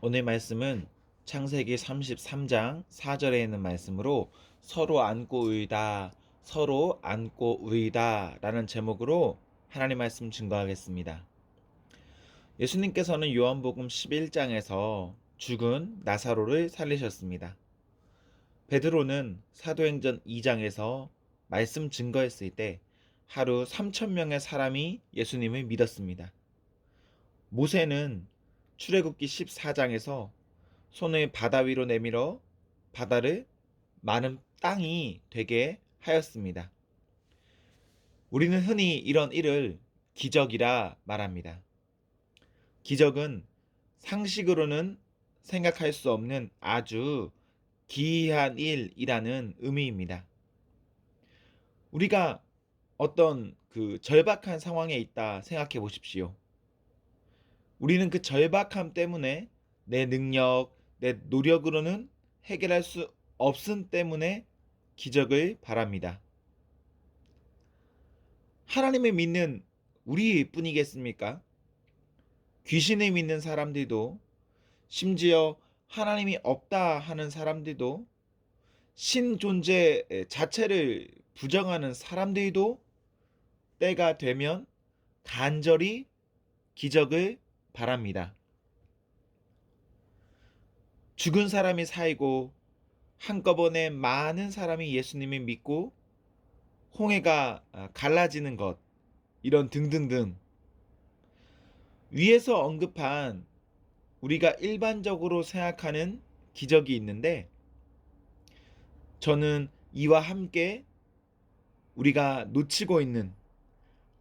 오늘 말씀은 창세기 33장 4절에 있는 말씀으로 서로 안고 의다, 서로 안고 의다 라는 제목으로 하나님 말씀 증거하겠습니다. 예수님께서는 요한복음 11장에서 죽은 나사로를 살리셨습니다. 베드로는 사도행전 2장에서 말씀 증거했을 때 하루 3천 명의 사람이 예수님을 믿었습니다. 모세는 출애굽기 14장에서 손을 바다 위로 내밀어 바다를 많은 땅이 되게 하였습니다. 우리는 흔히 이런 일을 기적이라 말합니다. 기적은 상식으로는 생각할 수 없는 아주 기이한 일이라는 의미입니다. 우리가 어떤 절박한 상황에 있다 생각해 보십시오. 우리는 그 절박함 때문에 내 능력, 내 노력으로는 해결할 수 없음 때문에 기적을 바랍니다. 하나님을 믿는 우리뿐이겠습니까? 귀신을 믿는 사람들도, 심지어 하나님이 없다 하는 사람들도, 신 존재 자체를 부정하는 사람들도 때가 되면 간절히 기적을 바랍니다. 죽은 사람이 살고 한꺼번에 많은 사람이 예수님을 믿고 홍해가 갈라지는 것, 이런 등등등 위에서 언급한 우리가 일반적으로 생각하는 기적이 있는데, 저는 이와 함께 우리가 놓치고 있는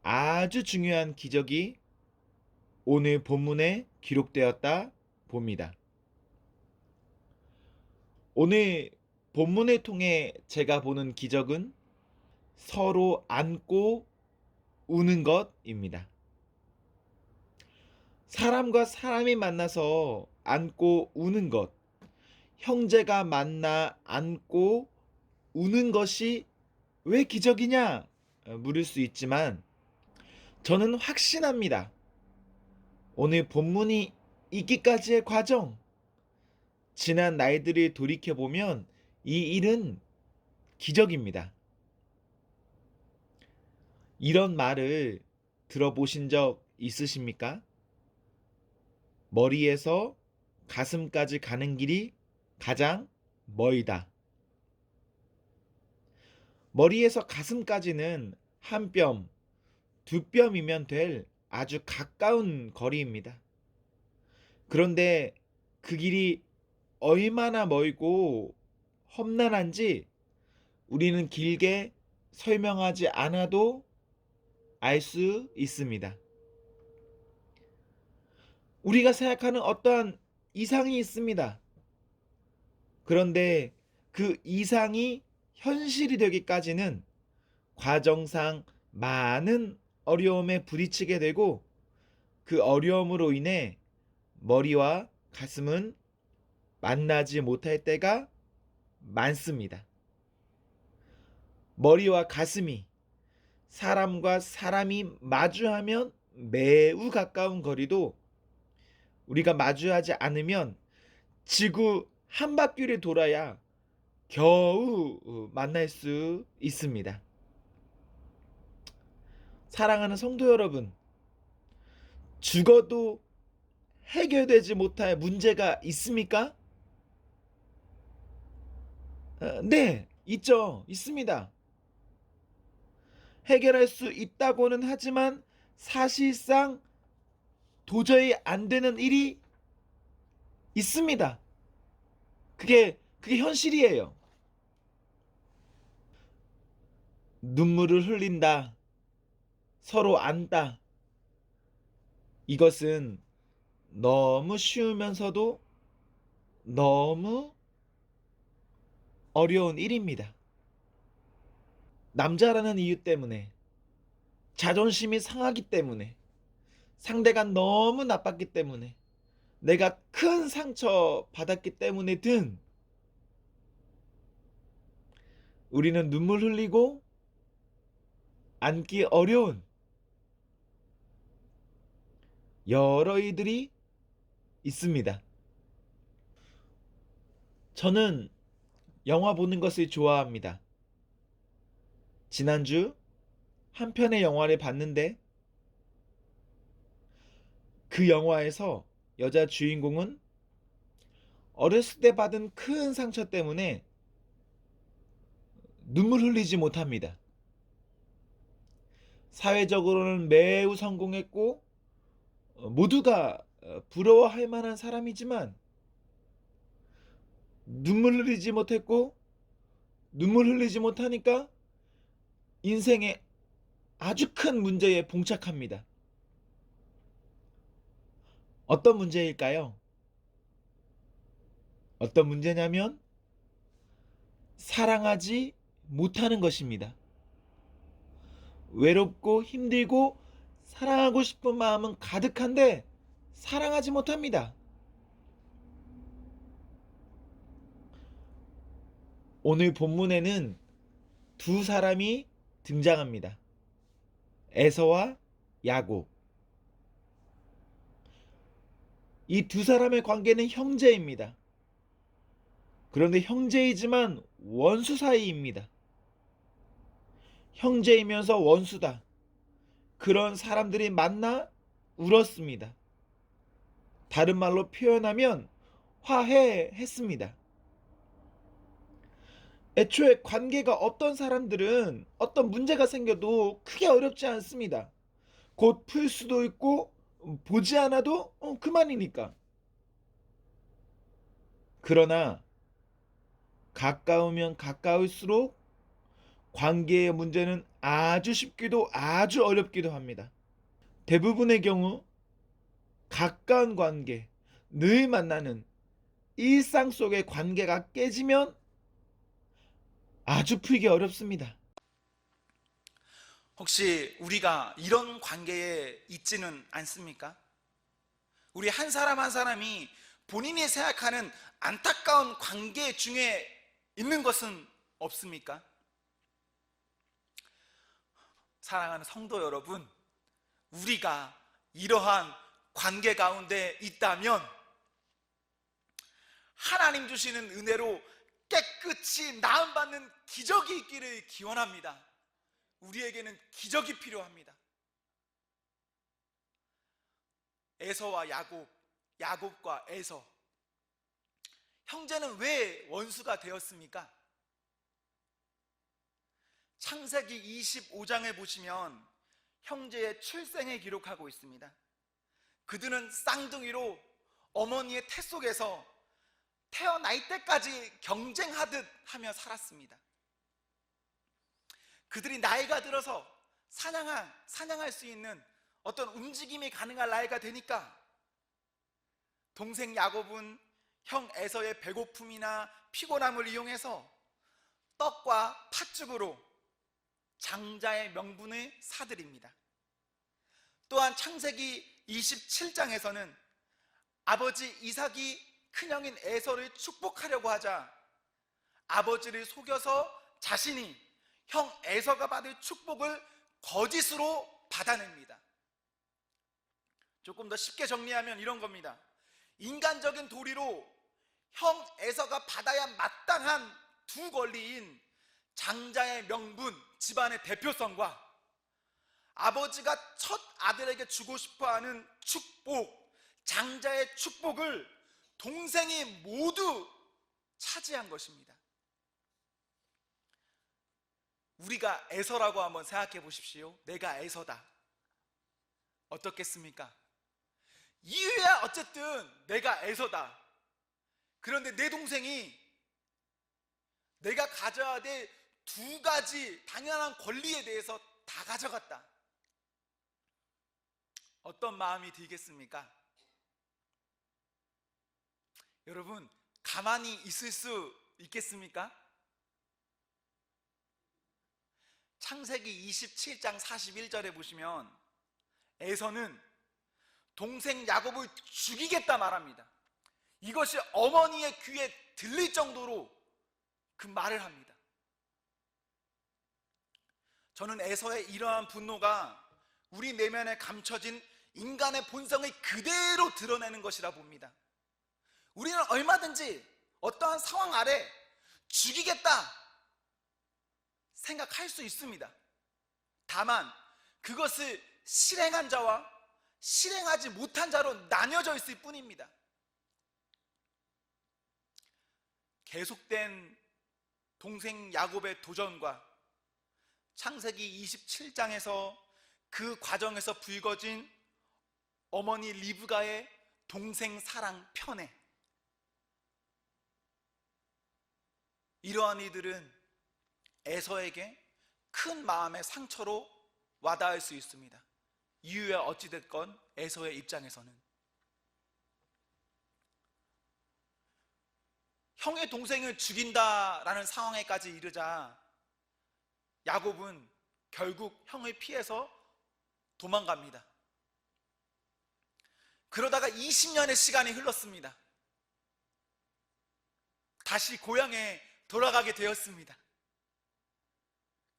아주 중요한 기적이 오늘 본문에 기록되었다 봅니다. 오늘 본문을 통해 제가 보는 기적은 서로 안고 우는 것입니다. 사람과 사람이 만나서 안고 우는 것, 형제가 만나 안고 우는 것이 왜 기적이냐 물을 수 있지만, 저는 확신합니다. 오늘 본문이 있기까지의 과정, 지난 날들을 돌이켜보면 이 일은 기적입니다. 이런 말을 들어보신 적 있으십니까? 머리에서 가슴까지 가는 길이 가장 멀다. 머리에서 가슴까지는 한 뼘, 두 뼘이면 될 아주 가까운 거리입니다. 그런데 그 길이 얼마나 멀고 험난한지 우리는 길게 설명하지 않아도 알 수 있습니다. 우리가 생각하는 어떠한 이상이 있습니다. 그런데 그 이상이 현실이 되기까지는 과정상 많은 어려움에 부딪히게 되고, 그 어려움으로 인해 머리와 가슴은 만나지 못할 때가 많습니다. 머리와 가슴이, 사람과 사람이 마주하면 매우 가까운 거리도 우리가 마주하지 않으면 지구 한 바퀴를 돌아야 겨우 만날 수 있습니다. 사랑하는 성도 여러분, 죽어도 해결되지 못할 문제가 있습니까? 네, 있죠. 있습니다. 해결할 수 있다고는 하지만 사실상 도저히 안 되는 일이 있습니다. 그게 현실이에요. 눈물을 흘린다, 서로 안다. 이것은 너무 쉬우면서도 너무 어려운 일입니다. 남자라는 이유 때문에, 자존심이 상하기 때문에, 상대가 너무 나빴기 때문에, 내가 큰 상처 받았기 때문에든 우리는 눈물 흘리고 안기 어려운 여러 이들이 있습니다. 저는 영화 보는 것을 좋아합니다. 지난주 한 편의 영화를 봤는데 그 영화에서 여자 주인공은 어렸을 때 받은 큰 상처 때문에 눈물 흘리지 못합니다. 사회적으로는 매우 성공했고 모두가 부러워할 만한 사람이지만 눈물 흘리지 못했고 눈물 흘리지 못하니까 인생에 아주 큰 문제에 봉착합니다. 어떤 문제일까요? 어떤 문제냐면 사랑하지 못하는 것입니다. 외롭고 힘들고 사랑하고 싶은 마음은 가득한데 사랑하지 못합니다. 오늘 본문에는 두 사람이 등장합니다. 에서와 야곱. 이 두 사람의 관계는 형제입니다. 그런데 형제이지만 원수 사이입니다. 형제이면서 원수다. 그런 사람들이 만나 울었습니다. 다른 말로 표현하면 화해했습니다. 애초에 관계가 없던 사람들은 어떤 문제가 생겨도 크게 어렵지 않습니다. 곧 풀 수도 있고 보지 않아도 그만이니까. 그러나 가까우면 가까울수록 관계의 문제는 아주 쉽기도 아주 어렵기도 합니다. 대부분의 경우 가까운 관계, 늘 만나는 일상 속의 관계가 깨지면 아주 풀기 어렵습니다. 혹시 우리가 이런 관계에 있지는 않습니까? 우리 한 사람 한 사람이 본인이 생각하는 안타까운 관계 중에 있는 것은 없습니까? 사랑하는 성도 여러분, 우리가 이러한 관계 가운데 있다면 하나님 주시는 은혜로 깨끗이 나음받는 기적이 있기를 기원합니다. 우리에게는 기적이 필요합니다. 에서와 야곱, 야곱과 에서, 형제는 왜 원수가 되었습니까? 창세기 25장에 보시면 형제의 출생을 기록하고 있습니다. 그들은 쌍둥이로 어머니의 태 속에서 태어날 때까지 경쟁하듯 하며 살았습니다. 그들이 나이가 들어서 사냥할 수 있는 어떤 움직임이 가능한 나이가 되니까 동생 야곱은 형 에서의 배고픔이나 피곤함을 이용해서 떡과 팥죽으로 장자의 명분을 사들입니다. 또한 창세기 27장에서는 아버지 이삭이 큰형인 에서를 축복하려고 하자 아버지를 속여서 자신이 형 에서가 받을 축복을 거짓으로 받아냅니다. 조금 더 쉽게 정리하면 이런 겁니다. 인간적인 도리로 형 에서가 받아야 마땅한 두 권리인 장자의 명분, 집안의 대표성과 아버지가 첫 아들에게 주고 싶어하는 축복, 장자의 축복을 동생이 모두 차지한 것입니다. 우리가 에서라고 한번 생각해 보십시오. 내가 에서다. 어떻겠습니까? 이유야 어쨌든 내가 에서다. 그런데 내 동생이 내가 가져야 될 두 가지 당연한 권리에 대해서 다 가져갔다. 어떤 마음이 들겠습니까? 여러분, 가만히 있을 수 있겠습니까? 창세기 27장 41절에 보시면 에서는 동생 야곱을 죽이겠다 말합니다. 이것이 어머니의 귀에 들릴 정도로 그 말을 합니다. 저는 에서의 이러한 분노가 우리 내면에 감춰진 인간의 본성을 그대로 드러내는 것이라 봅니다. 우리는 얼마든지 어떠한 상황 아래 죽이겠다 생각할 수 있습니다. 다만 그것을 실행한 자와 실행하지 못한 자로 나뉘어져 있을 뿐입니다. 계속된 동생 야곱의 도전과 창세기 27장에서 그 과정에서 불거진 어머니 리브가의 동생 사랑 편애, 이러한 이들은 에서에게 큰 마음의 상처로 와닿을 수 있습니다. 이유야 어찌됐건 에서의 입장에서는 형의 동생을 죽인다라는 상황에까지 이르자 야곱은 결국 형을 피해서 도망갑니다. 그러다가 20년의 시간이 흘렀습니다. 다시 고향에 돌아가게 되었습니다.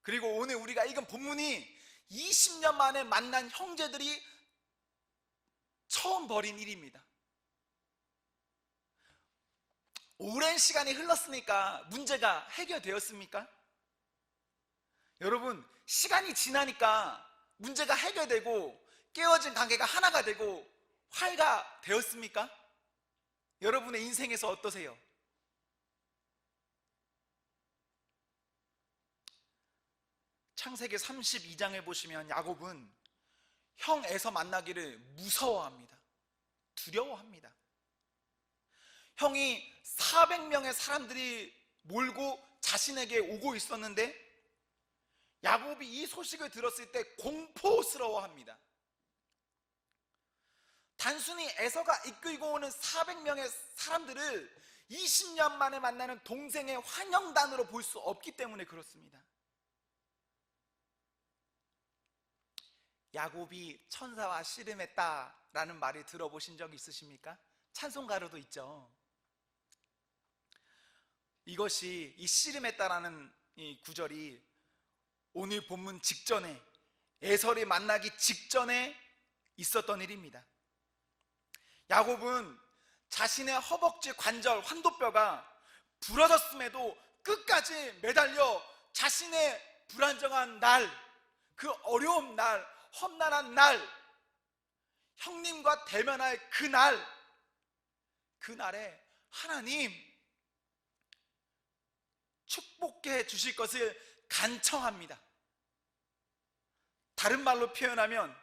그리고 오늘 우리가 읽은 본문이 20년 만에 만난 형제들이 처음 벌인 일입니다. 오랜 시간이 흘렀으니까 문제가 해결되었습니까? 여러분, 시간이 지나니까 문제가 해결되고 깨어진 관계가 하나가 되고 화해가 되었습니까? 여러분의 인생에서 어떠세요? 창세기 32장에 보시면 야곱은 형 에서 만나기를 무서워합니다. 두려워합니다. 형이 400명의 사람들이 몰고 자신에게 오고 있었는데 야곱이 이 소식을 들었을 때 공포스러워합니다. 단순히 에서가 이끌고 오는 400명의 사람들을 20년 만에 만나는 동생의 환영단으로 볼 수 없기 때문에 그렇습니다. 야곱이 천사와 씨름했다라는 말을 들어보신 적 있으십니까? 찬송가로도 있죠. 이것이 이 씨름했다라는 이 구절이 오늘 본문 직전에, 에서를 만나기 직전에 있었던 일입니다. 야곱은 자신의 허벅지 관절 환도뼈가 부러졌음에도 끝까지 매달려 자신의 불안정한 날, 그 어려운 날, 험난한 날, 형님과 대면할 그날에 하나님 축복해 주실 것을 간청합니다. 다른 말로 표현하면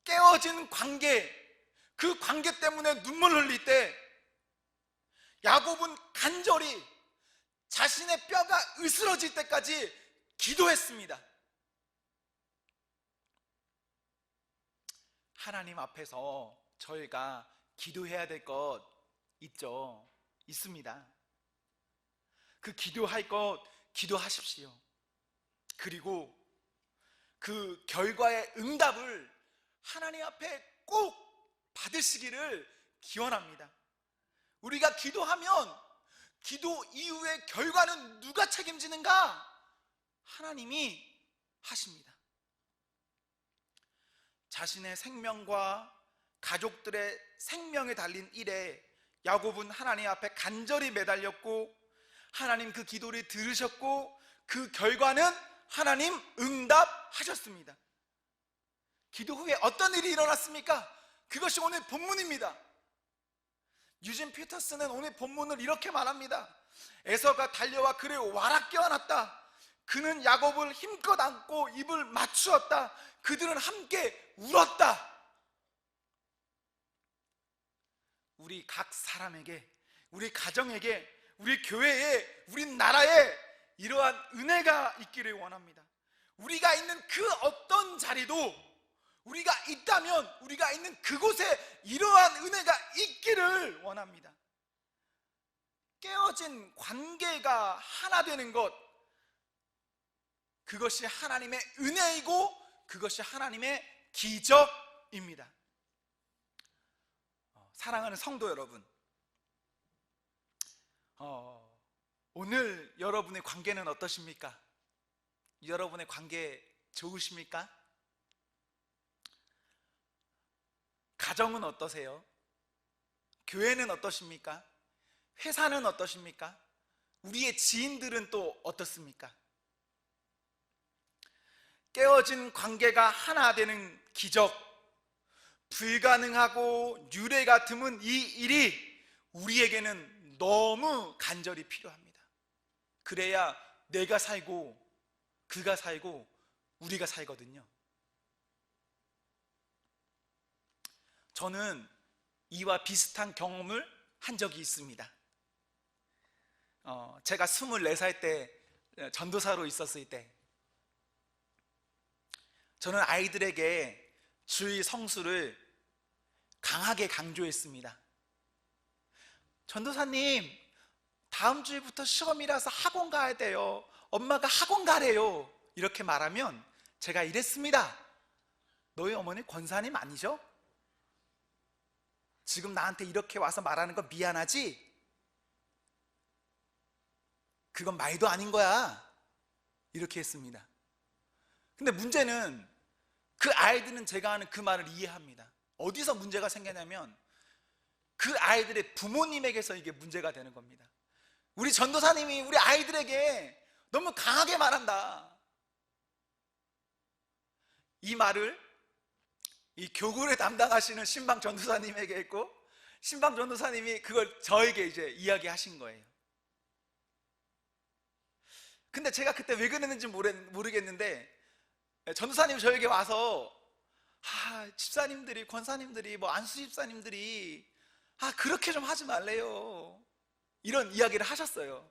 깨어진 관계, 그 관계 때문에 눈물 흘릴 때 야곱은 간절히 자신의 뼈가 으스러질 때까지 기도했습니다. 하나님 앞에서 저희가 기도해야 될 것 있습니다. 그 기도할 것 기도하십시오. 그리고 그 결과의 응답을 하나님 앞에 꼭 받으시기를 기원합니다. 우리가 기도하면 기도 이후의 결과는 누가 책임지는가? 하나님이 하십니다. 자신의 생명과 가족들의 생명에 달린 일에 야곱은 하나님 앞에 간절히 매달렸고 하나님 그 기도를 들으셨고 그 결과는 하나님 응답하셨습니다. 기도 후에 어떤 일이 일어났습니까? 그것이 오늘 본문입니다. 유진 피터스는 오늘 본문을 이렇게 말합니다. 에서가 달려와 그를 와락 껴안았다. 그는 야곱을 힘껏 안고 입을 맞추었다. 그들은 함께 울었다. 우리 각 사람에게, 우리 가정에게, 우리 교회에, 우리 나라에 이러한 은혜가 있기를 원합니다. 우리가 있는 그 어떤 자리도 우리가 있다면 우리가 있는 그곳에 이러한 은혜가 있기를 원합니다. 깨어진 관계가 하나 되는 것, 그것이 하나님의 은혜이고 그것이 하나님의 기적입니다. 사랑하는 성도 여러분, 오늘 여러분의 관계는 어떠십니까? 여러분의 관계 좋으십니까? 가정은 어떠세요? 교회는 어떠십니까? 회사는 어떠십니까? 우리의 지인들은 또 어떻습니까? 깨어진 관계가 하나 되는 기적, 불가능하고 유례가 드문 이 일이 우리에게는 너무 간절히 필요합니다. 그래야 내가 살고 그가 살고 우리가 살거든요. 저는 이와 비슷한 경험을 한 적이 있습니다. 제가 24살 때 전도사로 있었을 때 저는 아이들에게 주의 성수를 강하게 강조했습니다. 전도사님, 다음 주부터 시험이라서 학원 가야 돼요. 엄마가 학원 가래요. 이렇게 말하면 제가 이랬습니다. 너희 어머니 권사님 아니죠? 지금 나한테 이렇게 와서 말하는 거 미안하지? 그건 말도 아닌 거야. 이렇게 했습니다. 근데 문제는 그 아이들은 제가 하는 그 말을 이해합니다. 어디서 문제가 생기냐면 그 아이들의 부모님에게서 이게 문제가 되는 겁니다. 우리 전도사님이 우리 아이들에게 너무 강하게 말한다. 이 말을 이 교구를 담당하시는 신방 전도사님에게 했고, 신방 전도사님이 그걸 저에게 이제 이야기하신 거예요. 근데 제가 그때 왜 그랬는지 모르겠는데 전도사님이 저에게 와서 집사님들이, 권사님들이, 안수 집사님들이 그렇게 좀 하지 말래요, 이런 이야기를 하셨어요.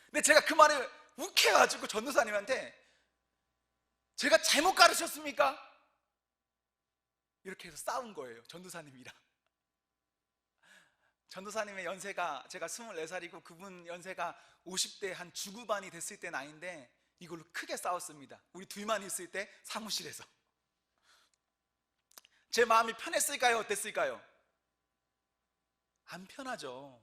근데 제가 그 말을 욱해가지고 전도사님한테 제가 잘못 가르쳤습니까? 이렇게 해서 싸운 거예요, 전도사님이랑. 전도사님의 연세가 제가 24살이고 그분 연세가 50대 한 중후반이 됐을 때 나이인데 이걸로 크게 싸웠습니다. 우리 둘만 있을 때 사무실에서. 제 마음이 편했을까요? 어땠을까요? 안 편하죠.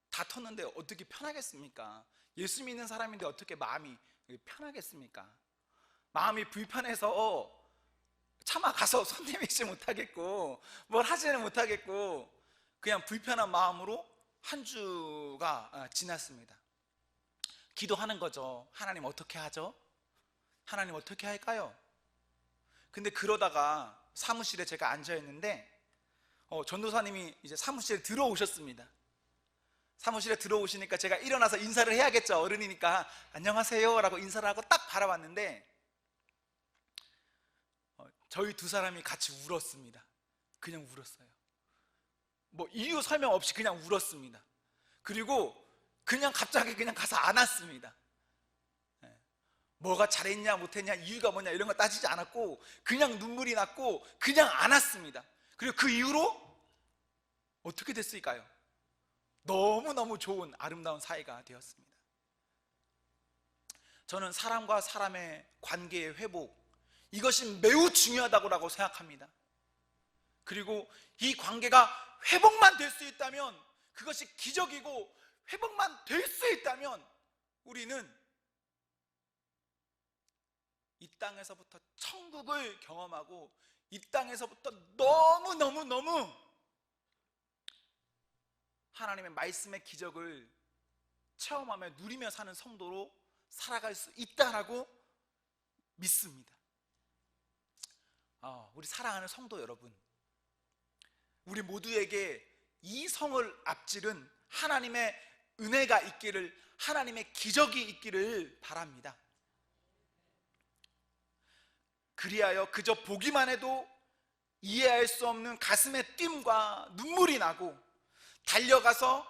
다퉜는데 어떻게 편하겠습니까? 예수 믿는 사람인데 어떻게 마음이 편하겠습니까? 마음이 불편해서 차마 가서 손님이지 못하겠고 뭘 하지는 못하겠고 그냥 불편한 마음으로 한 주가 지났습니다. 기도하는 거죠. 하나님 어떻게 하죠? 하나님 어떻게 할까요? 근데 그러다가 사무실에 제가 앉아있는데 전도사님이 이제 사무실에 들어오셨습니다. 사무실에 들어오시니까 제가 일어나서 인사를 해야겠죠. 어른이니까 안녕하세요 라고 인사를 하고 딱 바라봤는데 저희 두 사람이 같이 울었습니다. 그냥 울었어요. 이유 설명 없이 그냥 울었습니다. 그리고 그냥 갑자기 그냥 가서 안았습니다. 뭐가 잘했냐 못했냐 이유가 뭐냐 이런 거 따지지 않았고 그냥 눈물이 났고 그냥 안았습니다. 그리고 그 이후로 어떻게 됐을까요? 너무너무 좋은 아름다운 사이가 되었습니다. 저는 사람과 사람의 관계의 회복, 이것이 매우 중요하다고 생각합니다. 그리고 이 관계가 회복만 될 수 있다면 그것이 기적이고, 회복만 될 수 있다면 우리는 이 땅에서부터 천국을 경험하고 이 땅에서부터 너무 하나님의 말씀의 기적을 체험하며 누리며 사는 성도로 살아갈 수 있다라고 믿습니다. 우리 사랑하는 성도 여러분, 우리 모두에게 이 성을 앞지른 하나님의 은혜가 있기를, 하나님의 기적이 있기를 바랍니다. 그리하여 그저 보기만 해도 이해할 수 없는 가슴의 뜀과 눈물이 나고 달려가서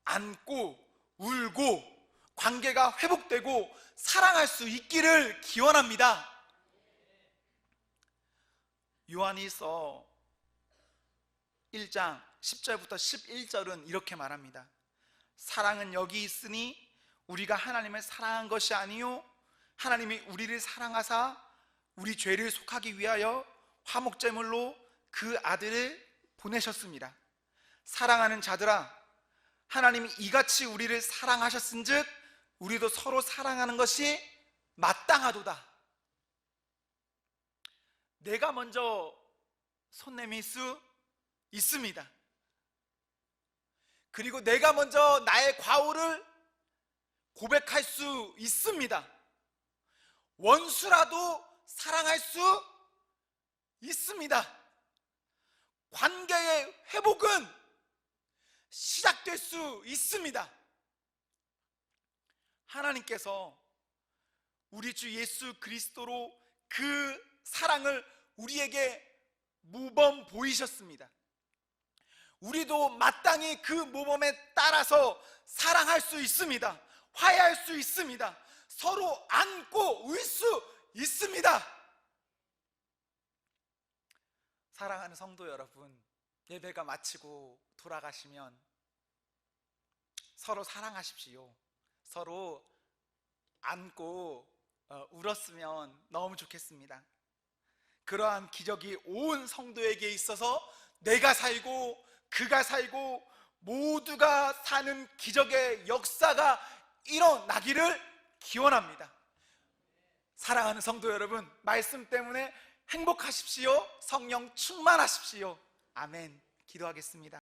안고 울고 관계가 회복되고 사랑할 수 있기를 기원합니다. 요한일서 1장 10절부터 11절은 이렇게 말합니다. 사랑은 여기 있으니 우리가 하나님을 사랑한 것이 아니요 하나님이 우리를 사랑하사 우리 죄를 속하기 위하여 화목제물로 그 아들을 보내셨습니다. 사랑하는 자들아, 하나님이 이같이 우리를 사랑하셨은즉 우리도 서로 사랑하는 것이 마땅하도다. 내가 먼저 손 내밀 수 있습니다. 그리고 내가 먼저 나의 과오를 고백할 수 있습니다. 원수라도 사랑할 수 있습니다. 관계의 회복은 시작될 수 있습니다. 하나님께서 우리 주 예수 그리스도로 그 사랑을 우리에게 모범 보이셨습니다. 우리도 마땅히 그 모범에 따라서 사랑할 수 있습니다. 화해할 수 있습니다. 서로 안고 울 수 있습니다. 사랑하는 성도 여러분, 예배가 마치고 돌아가시면 서로 사랑하십시오. 서로 안고 울었으면 너무 좋겠습니다. 그러한 기적이 온 성도에게 있어서 내가 살고 그가 살고 모두가 사는 기적의 역사가 일어나기를 기원합니다. 사랑하는 성도 여러분, 말씀 때문에 행복하십시오. 성령 충만하십시오. 아멘. 기도하겠습니다.